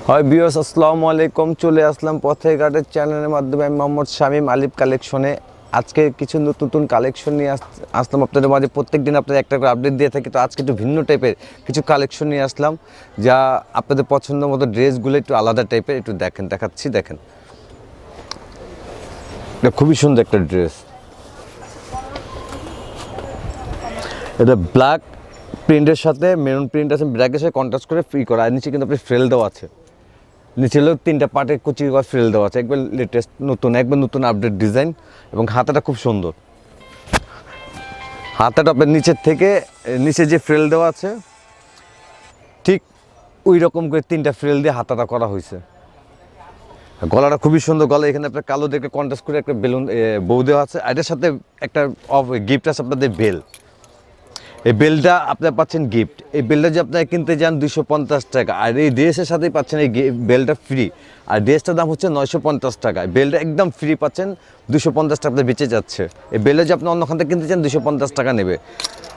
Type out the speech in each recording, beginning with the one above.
হয় ভিউয়ার্স, আসসালামু আলাইকুম। চলে আসলাম পথের ঘাটের চ্যানেলের মাধ্যমে। আমি মোহাম্মদ শামীম আলিফ কালেকশনে। আজকে কিছু নতুন কালেকশন নিয়ে আসলাম আপনাদের মাঝে। প্রত্যেক দিন আপনাদের একটা করে আপডেট দিয়ে থাকি, তো আজকে একটু ভিন্ন টাইপের কিছু কালেকশন নিয়ে আসলাম, যা আপনাদের পছন্দ মতো ড্রেসগুলো একটু আলাদা টাইপের। একটু দেখাচ্ছি, দেখেন। এটা খুবই সুন্দর একটা ড্রেস। এটা ব্ল্যাক প্রিন্টের সাথে মেরুন প্রিন্ট আছে, ব্ল্যাকের সাথে কন্ট্রাস্ট করে ফ্রি করা। আর নিচে কিন্তু আপনি ফ্রেল দেওয়া আছে, নিচে হলেও 3টা পার্টের কুচি করা ফ্রেল দেওয়া আছে। একবার লেটেস্ট একবার নতুন আপডেট ডিজাইন, এবং হাতাটা খুব সুন্দর। হাতাটা আপনার নিচে যে ফ্রেল দেওয়া আছে, ঠিক ওই রকম করে 3টা ফ্রেল দিয়ে হাতাটা করা হয়েছে। গলাটা খুবই সুন্দর। গলা এখানে আপনার কালো দেখে কন্ট্রাস্ট করে একটা বেলুন বউ দেওয়া আছে। এটার সাথে একটা গিফট আছে আপনাদের, বেল। এই বেলটা আপনারা পাচ্ছেন গিফট। এই বেলটা যে আপনারা কিনতে যান 250 টাকা, আর এই ড্রেসের সাথেই পাচ্ছেন এই বেলটা ফ্রি। আর ড্রেসটার দাম হচ্ছে 950 টাকা। বেলটা একদম ফ্রি পাচ্ছেন, 250 টাকা আপনার বেঁচে যাচ্ছে। এই বেলটা যে আপনি অন্যখান থেকে কিনতে চান 250 টাকা নেবে,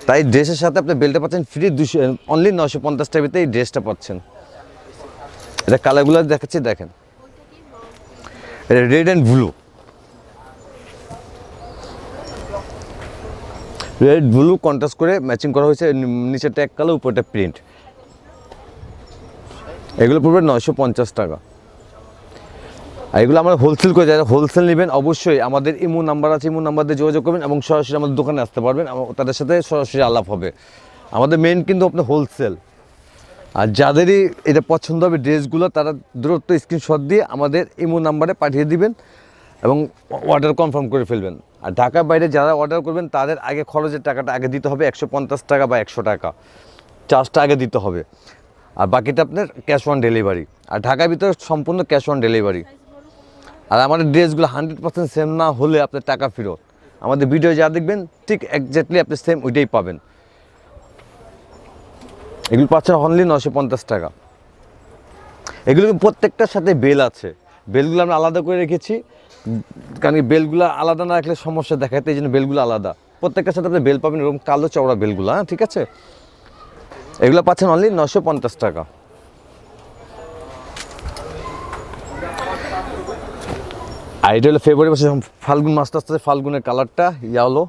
তাই ড্রেসের সাথে আপনি বেলটা পাচ্ছেন ফ্রি, অনলি 950 টাকার ভিতরে এই ড্রেসটা পাচ্ছেন। এটা কালারগুলো দেখাচ্ছি, দেখেন। এটা red and blue, red blue contrast করে ম্যাচিং করা হয়েছে। নিচেরটা এক কালার, উপরটা প্রিন্ট। এগুলো পড়বে 950 টাকা। আর এগুলো আমরা হোলসেল করে, যারা হোলসেল নেবেন অবশ্যই আমাদের ইমো নাম্বার আছে, ইমো নাম্বার দিয়ে যোগাযোগ করবেন এবং সরাসরি আমাদের দোকানে আসতে পারবেন, তাদের সাথে সরাসরি আলাপ হবে। আমাদের মেন কিন্তু আপনার হোলসেল। আর যাদেরই এটা পছন্দ হবে ড্রেসগুলো, তারা দ্রুত স্ক্রিনশট দিয়ে আমাদের ইমো নাম্বারে পাঠিয়ে দিবেন এবং অর্ডার কনফার্ম করে ফেলবেন। আর ঢাকার বাইরে যারা অর্ডার করবেন, তাদের আগে খরচের টাকাটা আগে দিতে হবে, 150 টাকা বা 100 টাকা চার্জটা আগে দিতে হবে। আর বাকিটা আপনার ক্যাশ অন ডেলিভারি। আর ঢাকার ভিতরে সম্পূর্ণ ক্যাশ অন ডেলিভারি। আর আমাদের ড্রেসগুলো 100% সেম না হলে আপনার টাকা ফেরত। আমাদের ভিডিও যা দেখবেন ঠিক এক্স্যাক্টলি আপনি সেম ওইটাই পাবেন। এগুলো পাচ্ছেন অনলি 950 টাকা। এগুলো প্রত্যেকটার সাথে বেল আছে। বেলগুলো আমরা আলাদা করে রেখেছি, কারণ কি বেলগুলো আলাদা না রাখলে সমস্যা দেখায়, এই জন্য বেলগুলো আলাদা। প্রত্যেকটার সাথে আপনি বেল পাবেন, এরকম কালো চওড়া বেলগুলো। হ্যাঁ, ঠিক আছে। এগুলো পাচ্ছেন অনলি 950 টাকা। আর এটা হলো ফেব্রুয়ারি মাসে ফাল্গুন মাসটা আসতে, ফাল্গুনের কালারটা ইয়েলো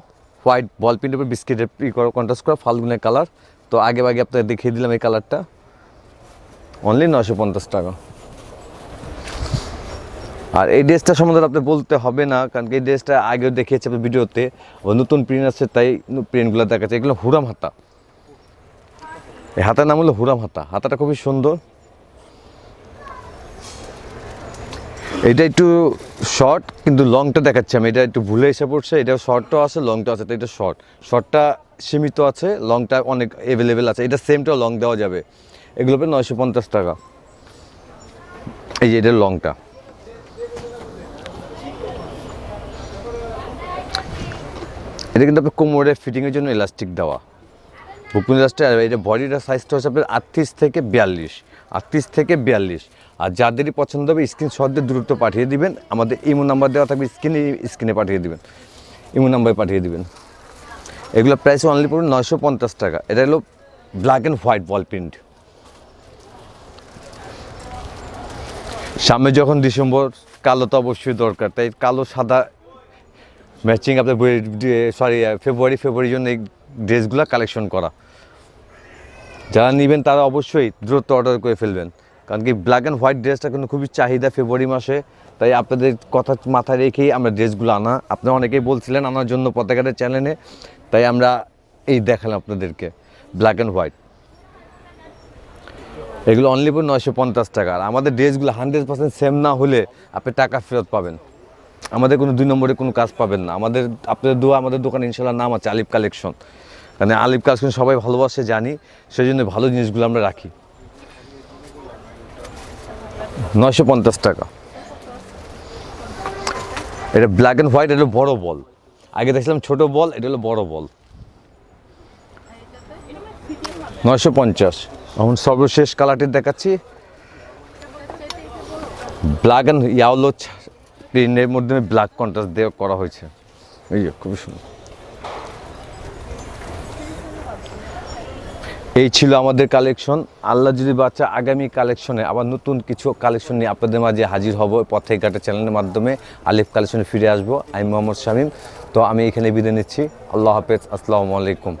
হোয়াইট বল প্রিন্টের উপর বিস্কিটের কন্ট্রাস্ট করা ফাল্গুনের কালার। তো আগে আপনাদের দেখিয়ে দিলাম এই কালারটা, অনলি 950 টাকা। আর এই ড্রেসটা সম্বন্ধে আপনি বলতে হবে না, কারণ এই ড্রেসটা আগেও দেখিয়েছি আপনার ভিডিওতে। নতুন প্রিন্ট আছে, তাই প্রিন্টগুলো দেখাচ্ছে। এগুলো হুরাম হাতা। এই হাতার নাম হলো হুরাম হাতা। হাতাটা খুবই সুন্দর। এটা একটু শর্ট, কিন্তু লংটা দেখাচ্ছি আমি। এটা একটু ভুলে এসে পড়ছে। এটা শর্টটাও আছে, লংটাও আছে। তো এটা শর্টটা সীমিত আছে, লংটা অনেক অ্যাভেলেবেল আছে। এটা সেমটাও লং দেওয়া যাবে। এগুলো পেয়ে 950 টাকা। এই যে এটার লংটা, এটা কিন্তু আপনার কোমরের ফিটিংয়ের জন্য ইলাস্টিক দেওয়া, বুকুন ইলাস্টিক। আর এটা বডিটার সাইজটা হচ্ছে আপনার 38 থেকে 42। আর যাদেরই পছন্দ হবে স্ক্রিনশট দিয়ে দ্রুত পাঠিয়ে দিবেন। আমাদের ইমো নাম্বার দেওয়া থাকবে স্ক্রিনে পাঠিয়ে দিবেন, ইমো নাম্বারে পাঠিয়ে দিবেন। এগুলো প্রাইস অনলি পড়বে 950 টাকা। এটা হলো black and white ball print. সামনে যখন ডিসেম্বর, কালো তো অবশ্যই দরকার, তাই কালো সাদা ম্যাচিং আপনার ফেব্রুয়ারি জন্য এই ড্রেসগুলো কালেকশন করা। যারা নেবেন তারা অবশ্যই দ্রুত অর্ডার করে ফেলবেন, কারণ কি ব্ল্যাক অ্যান্ড হোয়াইট ড্রেসটা কিন্তু খুবই চাহিদা ফেব্রুয়ারি মাসে। তাই আপনাদের কথা মাথায় রেখেই আমরা ড্রেসগুলো আনা। আপনারা অনেকেই বলছিলেন আনার জন্য পতাকাদের চ্যানেলে, তাই আমরা এই দেখালাম আপনাদেরকে ব্ল্যাক অ্যান্ড হোয়াইট। এগুলো অনলি পর 950 টাকা। আর আমাদের ড্রেসগুলো 100% সেম না হলে আপনি টাকা ফেরত পাবেন। আমাদের কোনো 2 নম্বরে কোনো কাজ পাবেন না। আপনাদের দোয়া, আমাদের দোকানে ইনশাল্লাহ নাম আছে আলিফ কালেকশন। কারণ আলিফ কালেকশন সবাই ভালোবাসে, জানি, সেই জন্য ভালো জিনিসগুলো আমরা রাখি। 950 টাকা। এটা ব্ল্যাক অ্যান্ড হোয়াইট, এটা বড় বল। আগে দেখছিলাম ছোট বল, এটা হলো বড় বল। 950। এখন সর্বশেষ কালারটি দেখাচ্ছি, ব্ল্যাক অ্যান্ড ইয়েলো প্রিন্টের মধ্যে ব্ল্যাক কন্ট্রাস্ট দিয়ে করা হয়েছে। এই যে খুবই সুন্দর। এই ছিল আমাদের কালেকশন। আল্লাহ যদি বাচ্চা আগামী কালেকশনে আবার নতুন কিছু কালেকশন নিয়ে আপনাদের মাঝে হাজির হব পথে ঘাটে চ্যানেলের মাধ্যমে। আলিফ কালেকশনে ফিরে আসবো। আমি মোহাম্মদ শামীম। তো আমি এখানে বিদায় নিচ্ছি। আল্লাহ হাফেজ। আসসালামু আলাইকুম।